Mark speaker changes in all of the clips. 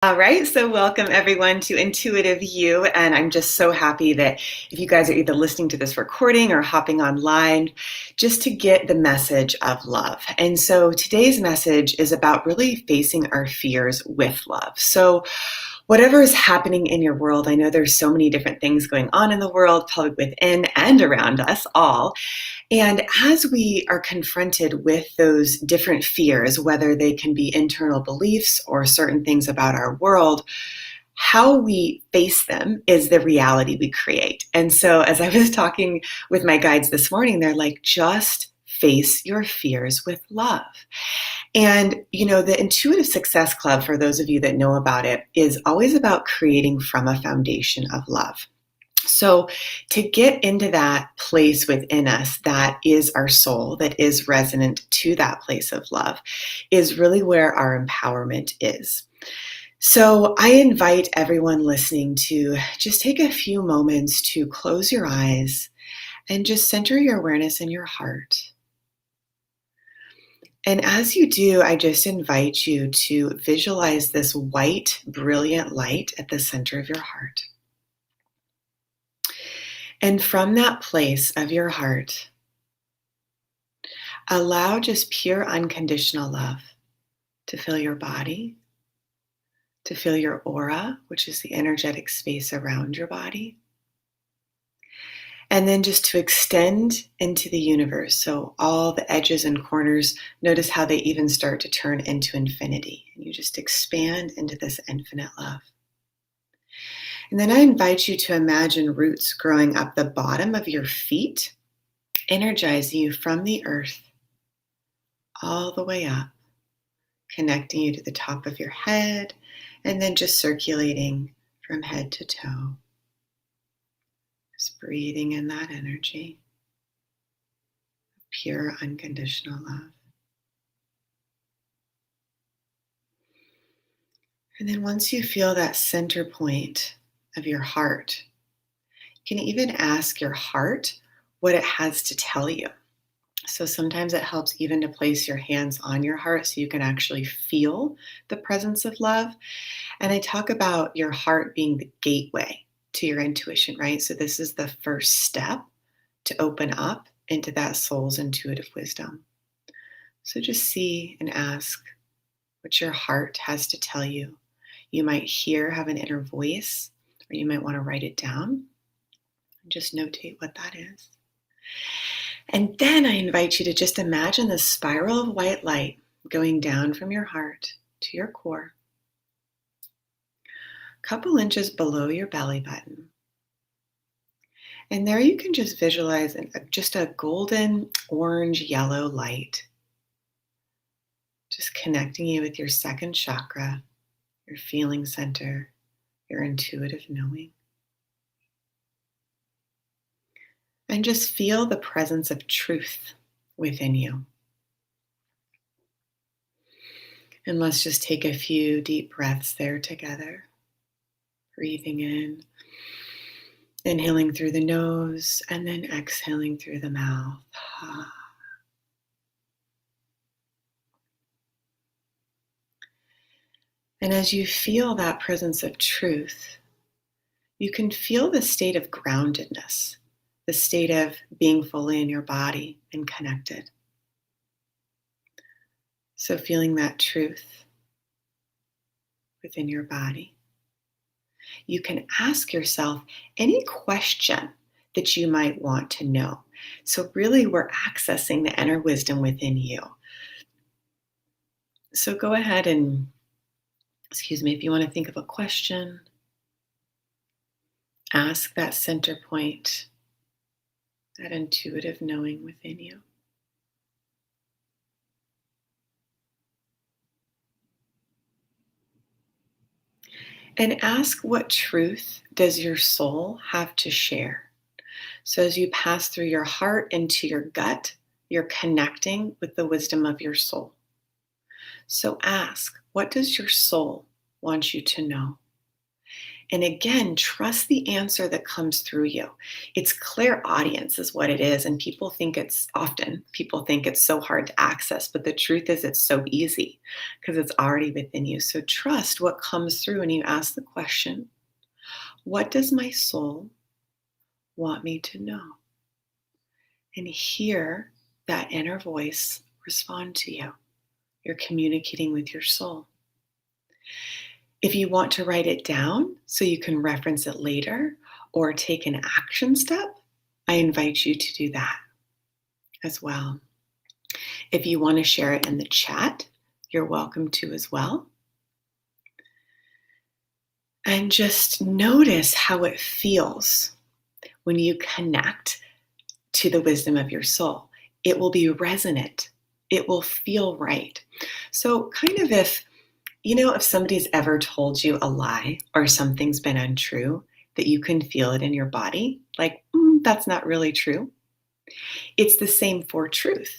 Speaker 1: All right, so welcome everyone to Intuitive You, and I'm just so happy that if you guys are either listening to this recording or hopping online, just to get the message of love. And so today's message is about really facing our fears with love. So whatever is happening in your world, I know there's so many different things going on in the world, probably within and around us all. And as we are confronted with those different fears, whether they can be internal beliefs or certain things about our world, how we face them is the reality we create. And so, as I was talking with my guides this morning, they're like, just face your fears with love. And, the Intuitive Success Club, for those of you that know about it, is always about creating from a foundation of love. So to get into that place within us that is our soul, that is resonant to that place of love, is really where our empowerment is. So I invite everyone listening to just take a few moments to close your eyes and just center your awareness in your heart. And as you do, I just invite you to visualize this white, brilliant light at the center of your heart. And from that place of your heart, allow just pure unconditional love to fill your body, to fill your aura, which is the energetic space around your body, and then just to extend into the universe. So all the edges and corners, notice how they even start to turn into infinity. And you just expand into this infinite love. And then I invite you to imagine roots growing up the bottom of your feet, energizing you from the earth all the way up, connecting you to the top of your head, and then just circulating from head to toe. Just breathing in that energy, pure unconditional love. And then once you feel that center point of your heart, you can even ask your heart what it has to tell you. So sometimes it helps even to place your hands on your heart so you can actually feel the presence of love. And I talk about your heart being the gateway to your intuition, right? So this is the first step to open up into that soul's intuitive wisdom. So just see and ask what your heart has to tell you. You might have an inner voice, or you might want to write it down and just notate what that is. And then I invite you to just imagine this spiral of white light going down from your heart to your core, a couple inches below your belly button. And there you can just visualize just a golden, orange, yellow light, just connecting you with your second chakra, your feeling center, your intuitive knowing. And just feel the presence of truth within you. And let's just take a few deep breaths there together. Breathing in, inhaling through the nose, and then exhaling through the mouth. And as you feel that presence of truth, you can feel the state of groundedness, the state of being fully in your body and connected. So feeling that truth within your body. You can ask yourself any question that you might want to know. So really we're accessing the inner wisdom within you. So go ahead and, if you want to think of a question, ask that center point, that intuitive knowing within you. And ask, what truth does your soul have to share? So as you pass through your heart into your gut, you're connecting with the wisdom of your soul. So ask, what does your soul want you to know? And again, trust the answer that comes through you. It's clairaudience is what it is. And people think it's so hard to access, but the truth is it's so easy because it's already within you. So trust what comes through and you ask the question, what does my soul want me to know? And hear that inner voice respond to you. You're communicating with your soul. If you want to write it down so you can reference it later or take an action step, I invite you to do that as well. If you want to share it in the chat, you're welcome to as well. And just notice how it feels when you connect to the wisdom of your soul. It will be resonant. It will feel right. So kind of if somebody's ever told you a lie or something's been untrue, that you can feel it in your body, like, that's not really true. It's the same for truth.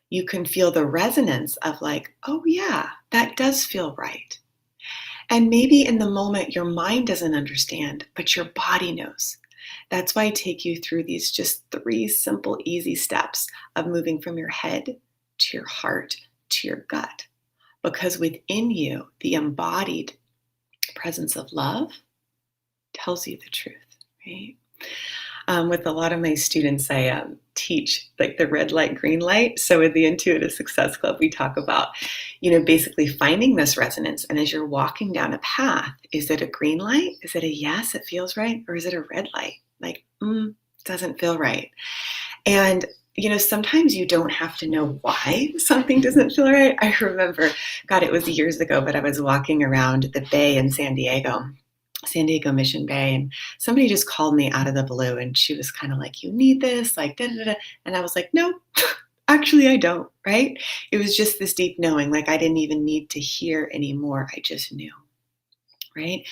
Speaker 1: You can feel the resonance of like, oh yeah, that does feel right. And maybe in the moment your mind doesn't understand, but your body knows. That's why I take you through these just 3 simple, easy steps of moving from your head to your heart to your gut. Because within you, the embodied presence of love tells you the truth, right? With a lot of my students, I teach like the red light, green light. So with the Intuitive Success Club, we talk about, basically finding this resonance. And as you're walking down a path, is it a green light? Is it a yes, it feels right? Or is it a red light? Like, doesn't feel right. And sometimes you don't have to know why something doesn't feel right. I remember, God, it was years ago, but I was walking around the bay in San Diego Mission Bay, and somebody just called me out of the blue, and she was kind of like, you need this, like, da, da, da. And I was like, no, actually I don't, right? It was just this deep knowing, like I didn't even need to hear anymore. I just knew. Right.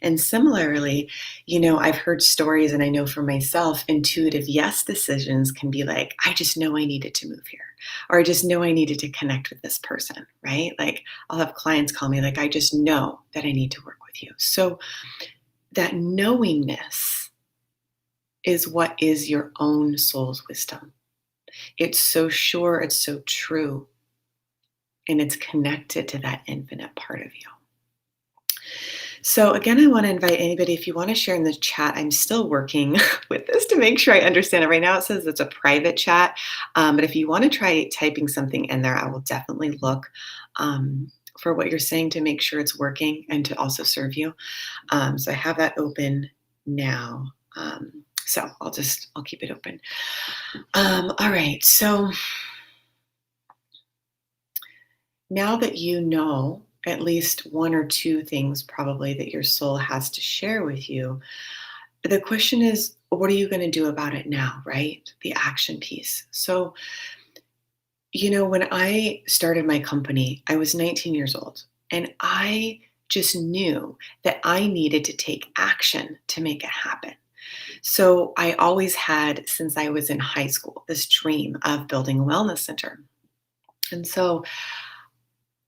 Speaker 1: And similarly, I've heard stories, and I know for myself, intuitive yes decisions can be like, I just know I needed to move here, or I just know I needed to connect with this person, right? Like I'll have clients call me like, I just know that I need to work with you. So that knowingness is what is your own soul's wisdom. It's so sure, it's so true, and it's connected to that infinite part of you. So again, I want to invite anybody, if you want to share in the chat, I'm still working with this to make sure I understand it. Right now it says it's a private chat, but if you want to try typing something in there, I will definitely look for what you're saying to make sure it's working and to also serve you. So I have that open now. So I'll keep it open. All right, so now that you know at least 1 or 2 things probably that your soul has to share with you, the question is, what are you going to do about it now, right? The action piece. So, when I started my company, I was 19 years old, and I just knew that I needed to take action to make it happen. So I always had, since I was in high school, this dream of building a wellness center. And so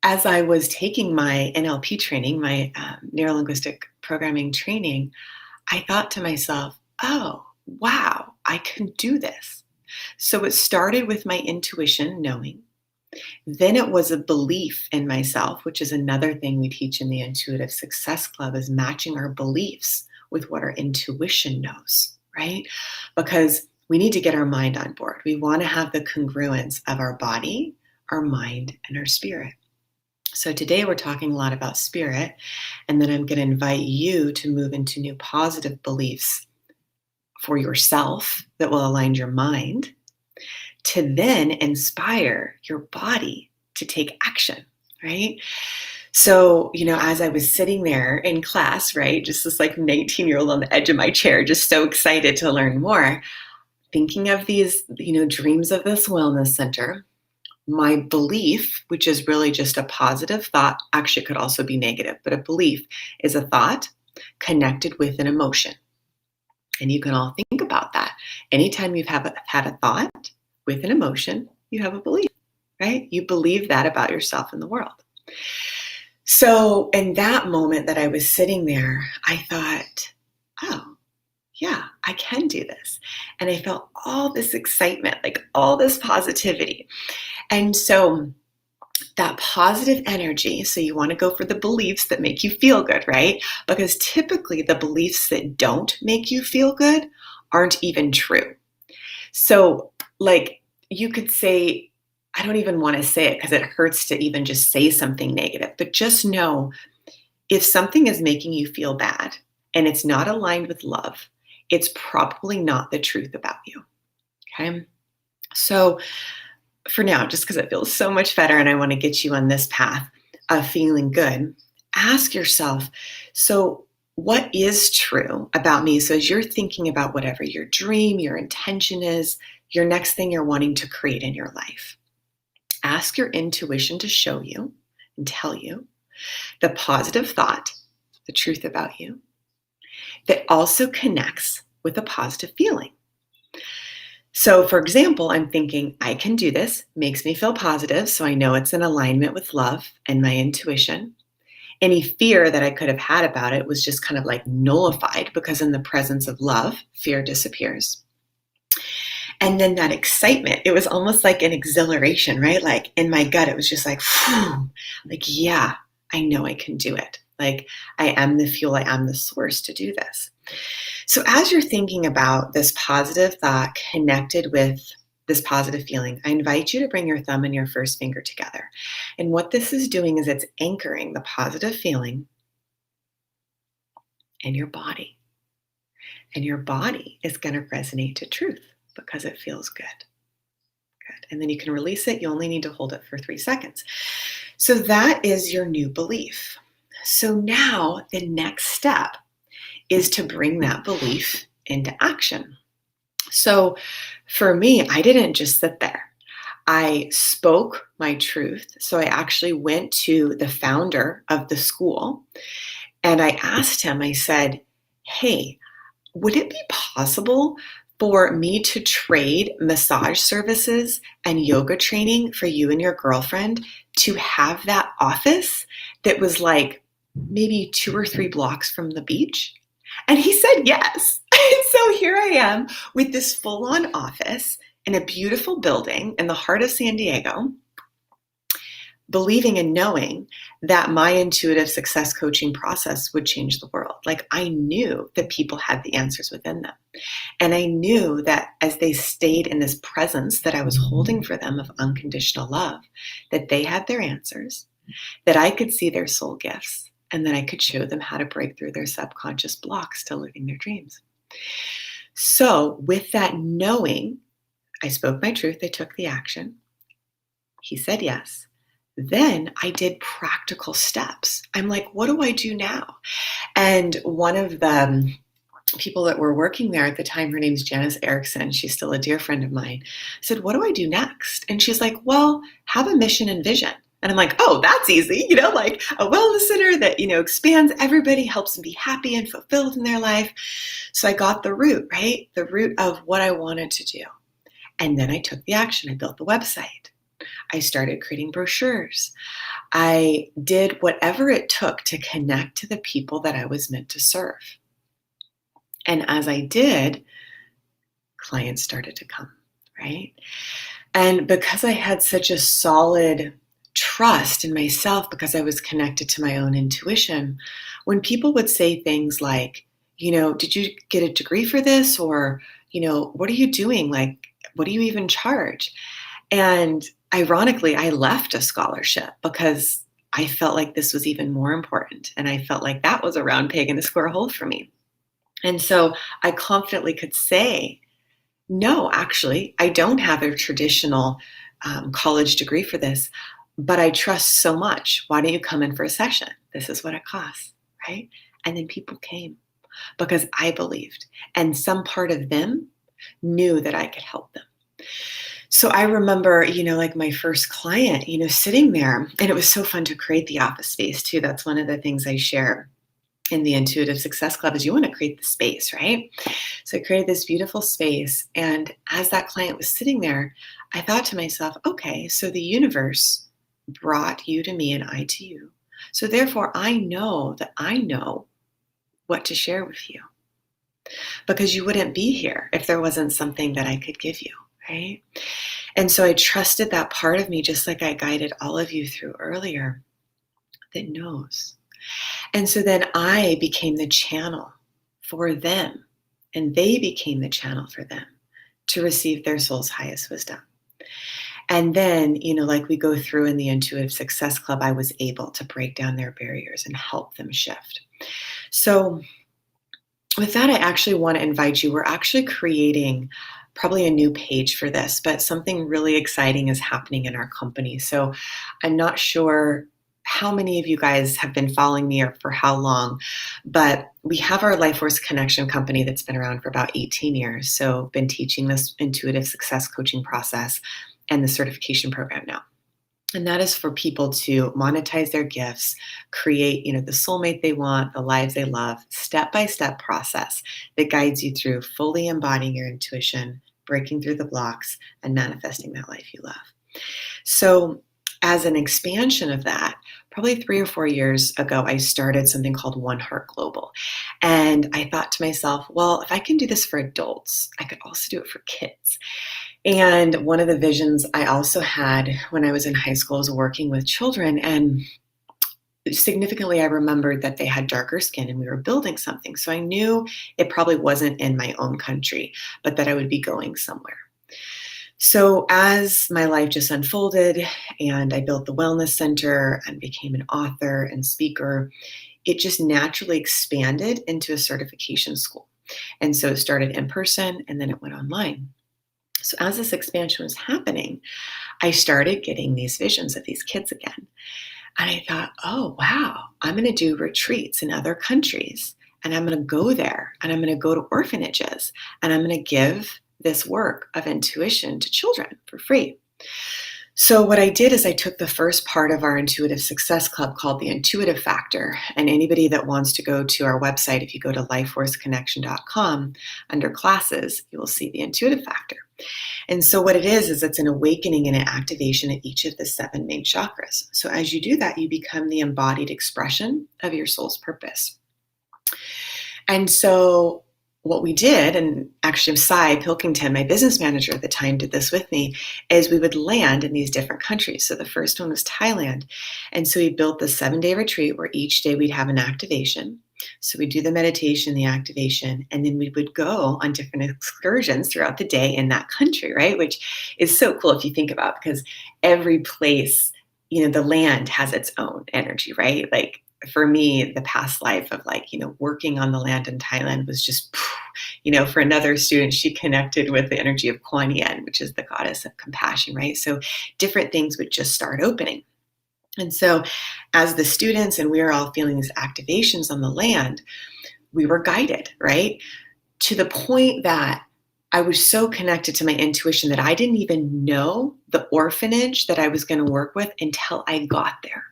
Speaker 1: as I was taking my NLP training, my neuro-linguistic programming training, I thought to myself, oh, wow, I can do this. So it started with my intuition, knowing. Then it was a belief in myself, which is another thing we teach in the Intuitive Success Club, is matching our beliefs with what our intuition knows, right? Because we need to get our mind on board. We want to have the congruence of our body, our mind, and our spirit. So today we're talking a lot about spirit, and then I'm going to invite you to move into new positive beliefs for yourself that will align your mind, to then inspire your body to take action, right? So, as I was sitting there in class, right, just this like 19-year-old on the edge of my chair, just so excited to learn more, thinking of these, dreams of this wellness center, my belief, which is really just a positive thought, actually could also be negative, but a belief is a thought connected with an emotion. And you can all think about that. Anytime you've had a thought with an emotion, you have a belief, right? You believe that about yourself and the world. So in that moment that I was sitting there, I thought, oh, yeah, I can do this. And I felt all this excitement, like all this positivity. And so that positive energy, so you want to go for the beliefs that make you feel good, right? Because typically the beliefs that don't make you feel good aren't even true. So, like, you could say, I don't even want to say it because it hurts to even just say something negative, but just know if something is making you feel bad and it's not aligned with love, it's probably not the truth about you. Okay. So, for now, just because it feels so much better and I want to get you on this path of feeling good, ask yourself, so what is true about me? So as you're thinking about whatever your dream, your intention is, your next thing you're wanting to create in your life, ask your intuition to show you and tell you the positive thought, the truth about you, that also connects with a positive feeling. So, for example, I'm thinking, I can do this, makes me feel positive. So I know it's in alignment with love and my intuition. Any fear that I could have had about it was just kind of like nullified because in the presence of love, fear disappears. And then that excitement, it was almost like an exhilaration, right? Like in my gut, it was just like, whew, like, yeah, I know I can do it. Like I am the fuel, I am the source to do this. So as you're thinking about this positive thought connected with this positive feeling, I invite you to bring your thumb and your first finger together. And what this is doing is it's anchoring the positive feeling in your body. And your body is going to resonate to truth because it feels good. Good. And then you can release it. You only need to hold it for 3 seconds. So that is your new belief. So now the next step is to bring that belief into action. So for me, I didn't just sit there. I spoke my truth. So I actually went to the founder of the school and I asked him, I said, hey, would it be possible for me to trade massage services and yoga training for you and your girlfriend to have that office that was like maybe 2 or 3 blocks from the beach? And he said yes. And so here I am with this full-on office in a beautiful building in the heart of San Diego, believing and knowing that my intuitive success coaching process would change the world. Like I knew that people had the answers within them. And I knew that as they stayed in this presence that I was holding for them of unconditional love, that they had their answers, that I could see their soul gifts, and that I could show them how to break through their subconscious blocks to living their dreams. So with that knowing, I spoke my truth, I took the action. He said yes. Then I did practical steps. I'm like, what do I do now? And one of the people that were working there at the time, her name's Janice Erickson. She's still a dear friend of mine. I said, what do I do next? And she's like, well, have a mission and vision. And I'm like, oh, that's easy. Like a wellness center that, expands everybody, helps them be happy and fulfilled in their life. So I got the root, right? The root of what I wanted to do. And then I took the action. I built the website. I started creating brochures. I did whatever it took to connect to the people that I was meant to serve. And as I did, clients started to come, right? And because I had such a solid trust in myself, because I was connected to my own intuition, when people would say things like, did you get a degree for this? Or, what are you doing? Like, what do you even charge? And ironically, I left a scholarship because I felt like this was even more important. And I felt like that was a round peg in a square hole for me. And so I confidently could say, no, actually, I don't have a traditional college degree for this, but I trust so much. Why don't you come in for a session? This is what it costs, right? And then people came because I believed. And some part of them knew that I could help them. So I remember, like my first client, sitting there, and it was so fun to create the office space too. That's one of the things I share in the Intuitive Success Club is you want to create the space, right? So I created this beautiful space. And as that client was sitting there, I thought to myself, okay, so the universe brought you to me and I to you So therefore, I know that I know what to share with you, because you wouldn't be here if there wasn't something that I could give you, right? And so I trusted that part of me, just like I guided all of you through earlier, that knows. And so then I became the channel for them, and they became the channel for them to receive their soul's highest wisdom. And then, like we go through in the Intuitive Success Club, I was able to break down their barriers and help them shift. So, with that, I actually want to invite you. We're actually creating probably a new page for this, but something really exciting is happening in our company. So I'm not sure how many of you guys have been following me or for how long, but we have our Life Force Connection company that's been around for about 18 years. So been teaching this intuitive success coaching process and the certification program now. And that is for people to monetize their gifts, create, the soulmate they want, the lives they love, step-by-step process that guides you through fully embodying your intuition, breaking through the blocks, and manifesting that life you love. So as an expansion of that, probably 3 or 4 years ago, I started something called One Heart Global. And I thought to myself, well, if I can do this for adults, I could also do it for kids. And one of the visions I also had when I was in high school was working with children. And significantly, I remembered that they had darker skin and we were building something. So I knew it probably wasn't in my own country, but that I would be going somewhere. So as my life just unfolded and I built the wellness center and became an author and speaker, it just naturally expanded into a certification school. And so it started in person and then it went online. So as this expansion was happening, I started getting these visions of these kids again. And I thought, oh, wow, I'm going to do retreats in other countries. And I'm going to go there and I'm going to go to orphanages and I'm going to give this work of intuition to children for free. So what I did is I took the first part of our Intuitive Success Club called the Intuitive Factor. And anybody that wants to go to our website, if you go to lifeforceconnection.com, under classes, you will see the Intuitive Factor. And so what it is it's an awakening and an activation at each of the 7 main chakras. So as you do that, you become the embodied expression of your soul's purpose. And so what we did, and actually Cy Pilkington, my business manager at the time, did this with me, is we would land in these different countries. So the first one was Thailand. And so we built the 7-day retreat where each day we'd have an activation. So we'd do the meditation, the activation, and then we would go on different excursions throughout the day in that country, right? Which is so cool if you think about, because every place, the land has its own energy, right? Like, for me, the past life of working on the land in Thailand was just, for another student, she connected with the energy of Kuan Yin, which is the goddess of compassion, right? So different things would just start opening. And so as the students and we were all feeling these activations on the land, we were guided, right? To the point that I was so connected to my intuition that I didn't even know the orphanage that I was going to work with until I got there.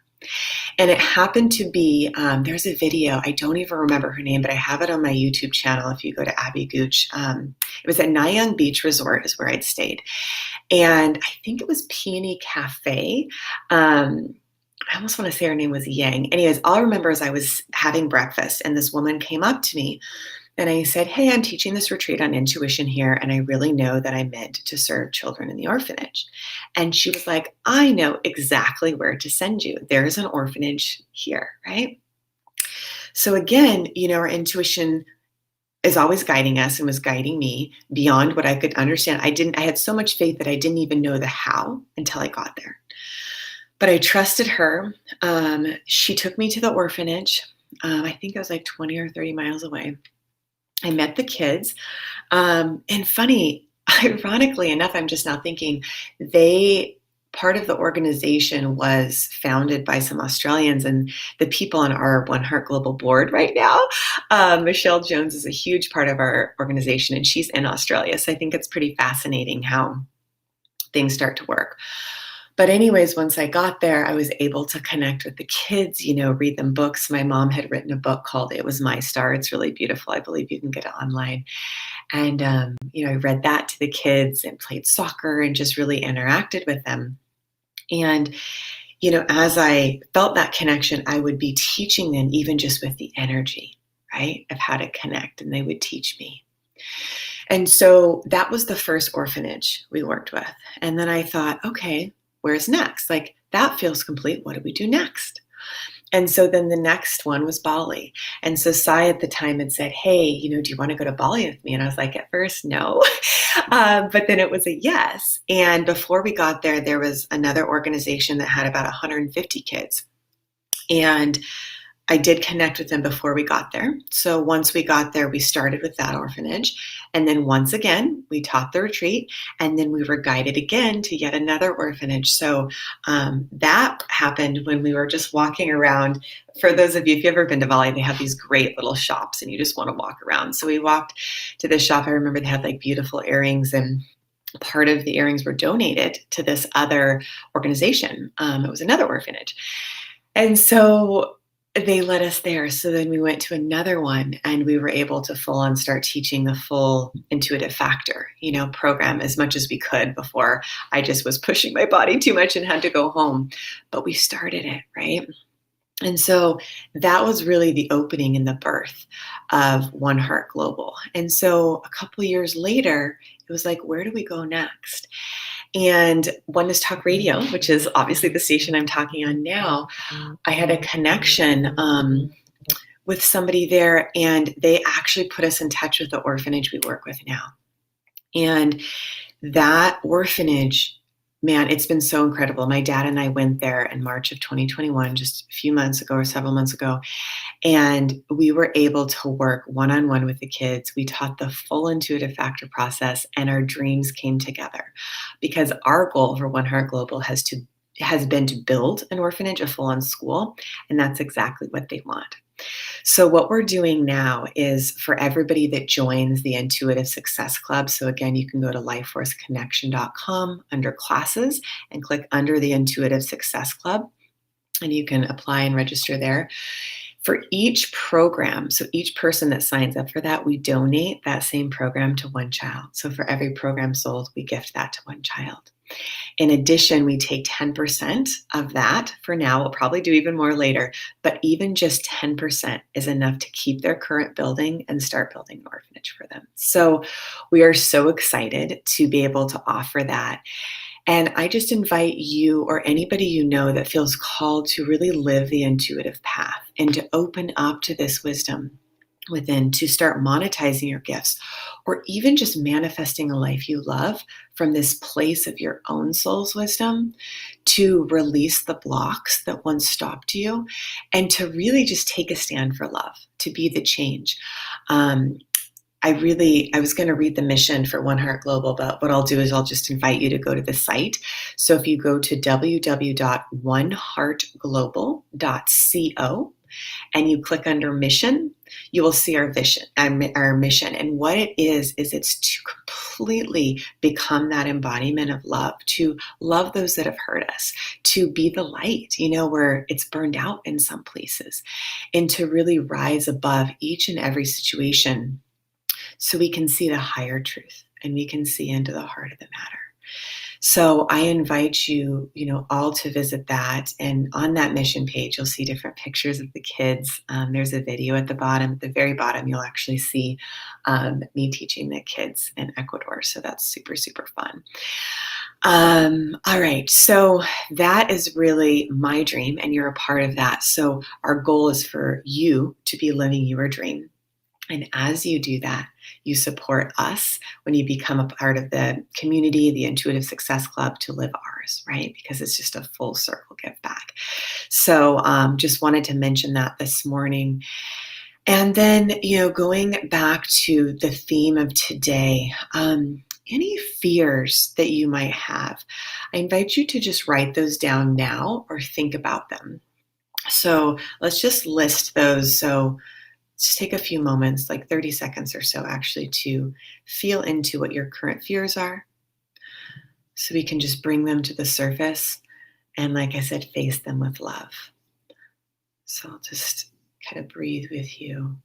Speaker 1: And it happened to be, there's a video, I don't even remember her name, but I have it on my YouTube channel if you go to Abby Gooch. It was at Nayang Beach Resort is where I'd stayed. And I think it was Peony Cafe. I almost want to say her name was Yang. Anyways, all I remember is I was having breakfast and this woman came up to me and I said, hey, I'm teaching this retreat on intuition here, and I really know that I'm meant to serve children in the orphanage. And she was like, I know exactly where to send you. There's an orphanage here, right? So again, our intuition is always guiding us and was guiding me beyond what I could understand. I had so much faith that I didn't even know the how until I got there. But I trusted her. She took me to the orphanage. I think it was like 20 or 30 miles away. I met the kids. And funny, ironically enough, I'm just now thinking, part of the organization was founded by some Australians, and the people on our One Heart Global board right now, Michelle Jones is a huge part of our organization, and she's in Australia. So I think it's pretty fascinating how things start to work. But anyways, once I got there, I was able to connect with the kids, read them books. My mom had written a book called It Was My Star. It's really beautiful. I believe you can get it online. And, I read that to the kids and played soccer and just really interacted with them. And, as I felt that connection, I would be teaching them even just with the energy, right, of how to connect, and they would teach me. And so that was the first orphanage we worked with. And then I thought, okay, where's next? Like, that feels complete. What do we do next? And so then the next one was Bali. And so Sai at the time had said, hey, do you want to go to Bali with me? And I was like, at first, no. But then it was a yes. And before we got there, there was another organization that had about 150 kids. And I did connect with them before we got there. So once we got there, we started with that orphanage. And then once again, we taught the retreat. And then we were guided again to yet another orphanage. So that happened when we were just walking around. For those of you, if you've ever been to Bali, they have these great little shops and you just want to walk around. So we walked to this shop. I remember they had like beautiful earrings, and part of the earrings were donated to this other organization. It was another orphanage. And so they let us there. So then we went to another one, and we were able to full on start teaching the full intuitive factor, program as much as we could before I just was pushing my body too much and had to go home. But we started it, right? And so that was really the opening and the birth of One Heart Global. And so a couple of years later, it was like, where do we go next? And Oneness Talk Radio, which is obviously the station I'm talking on now, I had a connection with somebody there, and they actually put us in touch with the orphanage we work with now. And that orphanage, man, it's been so incredible. My dad and I went there in March of 2021, just a few months ago or several months ago. And we were able to work one-on-one with the kids. We taught the full intuitive factor process, and our dreams came together, because our goal for One Heart Global has been to build an orphanage, a full-on school, and that's exactly what they want. So what we're doing now is, for everybody that joins the Intuitive Success Club, so again, you can go to lifeforceconnection.com under classes and click under the Intuitive Success Club, and you can apply and register there. For each program, so each person that signs up for that, we donate that same program to one child. So for every program sold, we gift that to one child. In addition, we take 10% of that for now. We'll probably do even more later, but even just 10% is enough to keep their current building and start building an orphanage for them. So we are so excited to be able to offer that. And I just invite you, or anybody you know that feels called to really live the intuitive path and to open up to this wisdom within, to start monetizing your gifts, or even just manifesting a life you love from this place of your own soul's wisdom, to release the blocks that once stopped you, and to really just take a stand for love, to be the change. I was going to read the mission for One Heart Global, but what I'll do is I'll just invite you to go to the site. So if you go to www.oneheartglobal.co and you click under mission, you will see our vision, our mission. And what it is it's to completely become that embodiment of love, to love those that have hurt us, to be the light, where it's burned out in some places, and to really rise above each and every situation, so we can see the higher truth and we can see into the heart of the matter. So I invite you, all to visit that. And on that mission page, you'll see different pictures of the kids. There's a video at the bottom. At the very bottom, you'll actually see me teaching the kids in Ecuador. So that's super, super fun. All right. So that is really my dream, and you're a part of that. So our goal is for you to be living your dream. And as you do that, you support us when you become a part of the community, the Intuitive Success Club, to live ours, right? Because it's just a full circle give back. So just wanted to mention that this morning. And then, going back to the theme of today, any fears that you might have, I invite you to just write those down now or think about them. So let's just list those. So just take a few moments, like 30 seconds or so, actually, to feel into what your current fears are, so we can just bring them to the surface and, like I said, face them with love. So I'll just kind of breathe with you.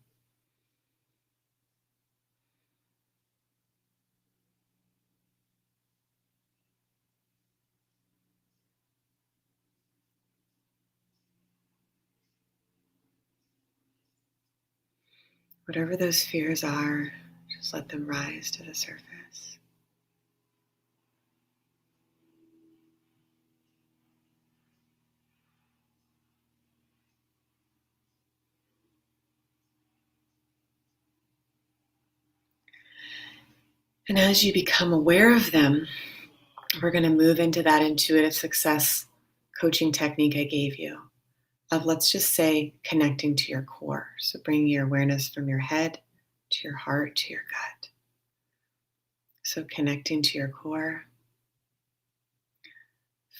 Speaker 1: Whatever those fears are, just let them rise to the surface. And as you become aware of them, we're going to move into that intuitive success coaching technique I gave you of, let's just say, connecting to your core. So bringing your awareness from your head to your heart to your gut. So connecting to your core,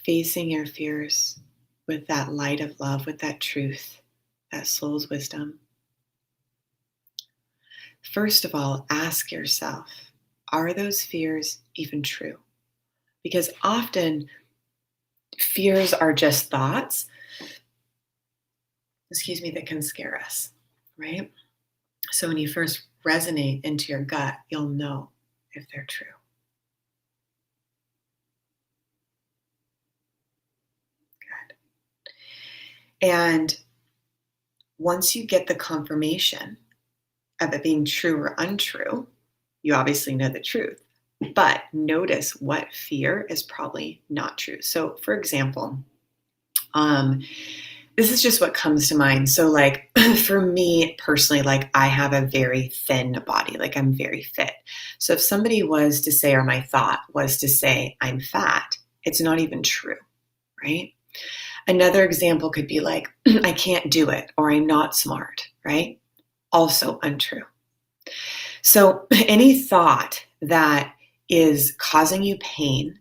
Speaker 1: facing your fears with that light of love, with that truth, that soul's wisdom. First of all, ask yourself, are those fears even true? Because often fears are just thoughts, that can scare us, right? So when you first resonate into your gut, you'll know if they're true. Good. And once you get the confirmation of it being true or untrue, you obviously know the truth. But notice what fear is probably not true. So, for example, this is just what comes to mind. So, like, for me personally, like, I have a very thin body, like, I'm very fit. So, if somebody was to say, or my thought was to say, I'm fat, it's not even true, right? Another example could be like, I can't do it, or I'm not smart, right? Also untrue. So, any thought that is causing you pain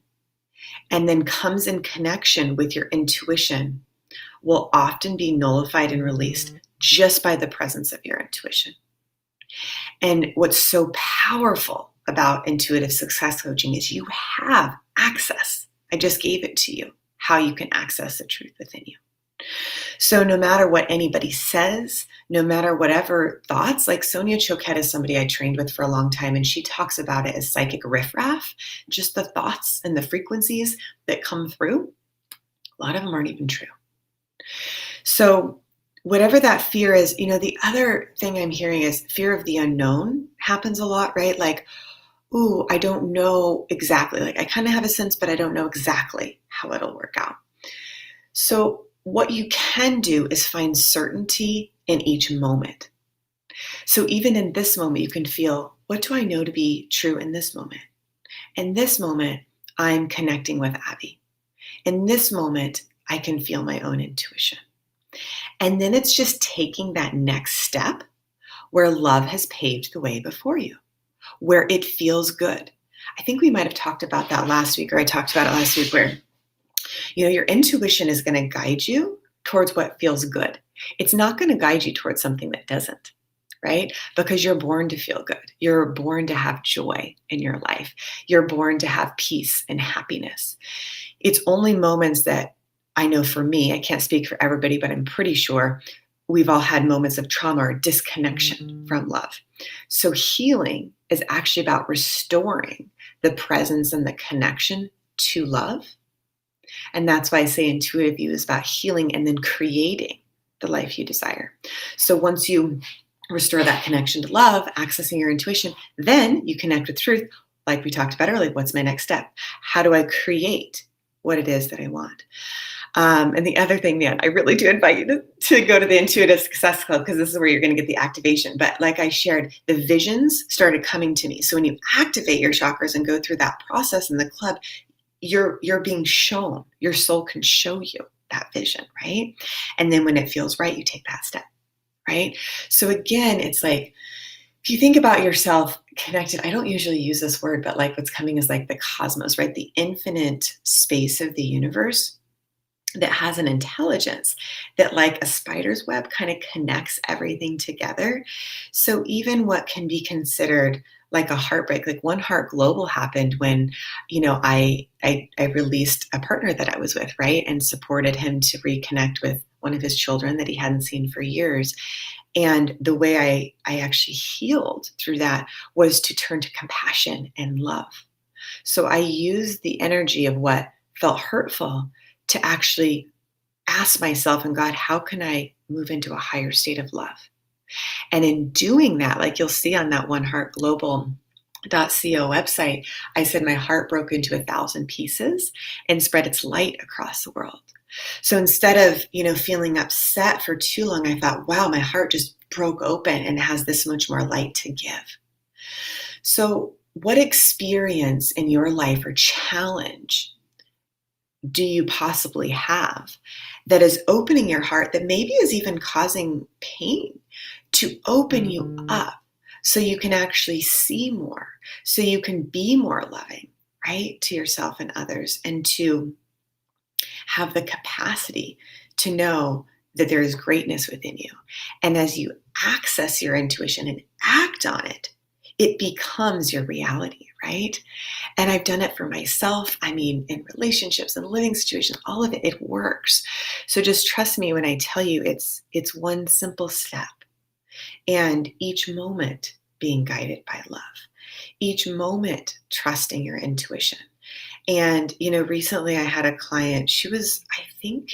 Speaker 1: and then comes in connection with your intuition will often be nullified and released just by the presence of your intuition. And what's so powerful about intuitive success coaching is you have access. I just gave it to you, how you can access the truth within you. So no matter what anybody says, no matter whatever thoughts, like Sonia Choquette is somebody I trained with for a long time, and she talks about it as psychic riffraff, just the thoughts and the frequencies that come through. A lot of them aren't even true. So whatever that fear is, the other thing I'm hearing is fear of the unknown happens a lot, right? Like, ooh, I don't know exactly. Like, I kind of have a sense, but I don't know exactly how it'll work out. So what you can do is find certainty in each moment. So even in this moment, you can feel, what do I know to be true in this moment? In this moment, I'm connecting with Abby. In this moment, I can feel my own intuition. And then it's just taking that next step where love has paved the way before you, where it feels good. I think we might have talked about that last week, or I talked about it last week, where your intuition is going to guide you towards what feels good. It's not going to guide you towards something that doesn't, right? Because you're born to feel good. You're born to have joy in your life. You're born to have peace and happiness. It's only moments that, I know for me, I can't speak for everybody, but I'm pretty sure we've all had moments of trauma or disconnection from love. So healing is actually about restoring the presence and the connection to love. And that's why I say intuitive you is about healing and then creating the life you desire. So once you restore that connection to love, accessing your intuition, then you connect with truth. Like we talked about earlier, what's my next step? How do I create what it is that I want? And the other thing, I really do invite you to go to the Intuitive Success Club, because this is where you're going to get the activation. But like I shared, the visions started coming to me. So when you activate your chakras and go through that process in the club, you're being shown, your soul can show you that vision, right? And then when it feels right, you take that step, right? So again, it's like, if you think about yourself connected, I don't usually use this word, but like what's coming is like the cosmos, right? The infinite space of the universe that has an intelligence that, like a spider's web, kind of connects everything together. So even what can be considered like a heartbreak, like One Heart Global happened when, I released a partner that I was with, right? And supported him to reconnect with one of his children that he hadn't seen for years. And the way I actually healed through that was to turn to compassion and love. So I used the energy of what felt hurtful to actually ask myself and God, how can I move into a higher state of love? And in doing that, like you'll see on that oneheartglobal.co website, I said my heart broke into 1,000 pieces and spread its light across the world. So instead of, feeling upset for too long, I thought, wow, my heart just broke open and has this much more light to give. So what experience in your life or challenge do you possibly have that is opening your heart, that maybe is even causing pain, to open you up so you can actually see more, so you can be more loving, right, to yourself and others, and to have the capacity to know that there is greatness within you. And as you access your intuition and act on it, it becomes your reality, right? And I've done it for myself. I mean, in relationships and living situations, all of it, it works. So just trust me when I tell you it's one simple step. And each moment being guided by love, each moment trusting your intuition. And, recently I had a client, she was, I think,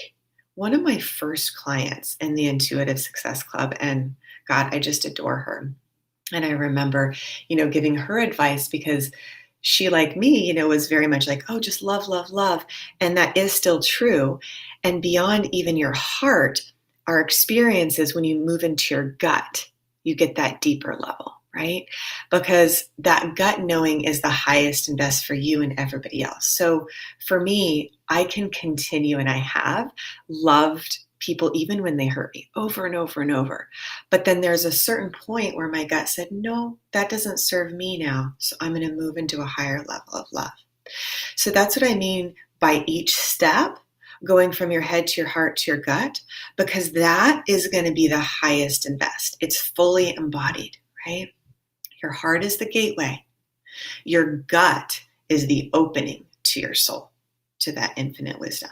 Speaker 1: one of my first clients in the Intuitive Success Club. And God, I just adore her. And I remember, giving her advice because she, like me, was very much like, oh, just love, love, love. And that is still true. And beyond even your heart, our experiences, when you move into your gut, you get that deeper level, right? Because that gut knowing is the highest and best for you and everybody else. So for me, I can continue, and I have loved people even when they hurt me over and over and over. But then there's a certain point where my gut said, no, that doesn't serve me now. So I'm going to move into a higher level of love. So that's what I mean by each step going from your head to your heart to your gut, because that is going to be the highest and best. It's fully embodied, right? Your heart is the gateway. Your gut is the opening to your soul, to that infinite wisdom.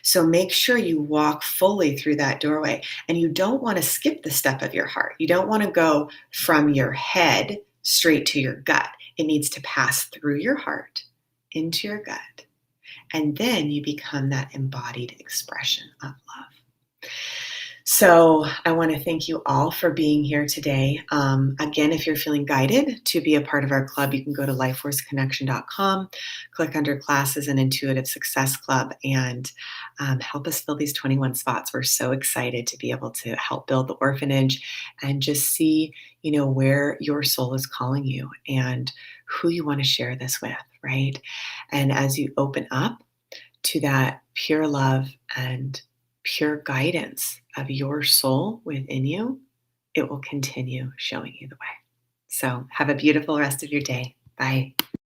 Speaker 1: So make sure you walk fully through that doorway, and you don't want to skip the step of your heart. You don't want to go from your head straight to your gut. It needs to pass through your heart into your gut. And then you become that embodied expression of love. So I want to thank you all for being here today. Again, if you're feeling guided to be a part of our club, you can go to lifeforceconnection.com, click under classes and Intuitive Success Club, and help us fill these 21 spots. We're so excited to be able to help build the orphanage and just see, where your soul is calling you and who you want to share this with, right? And as you open up to that pure love and pure guidance of your soul within you, it will continue showing you the way. So have a beautiful rest of your day. Bye.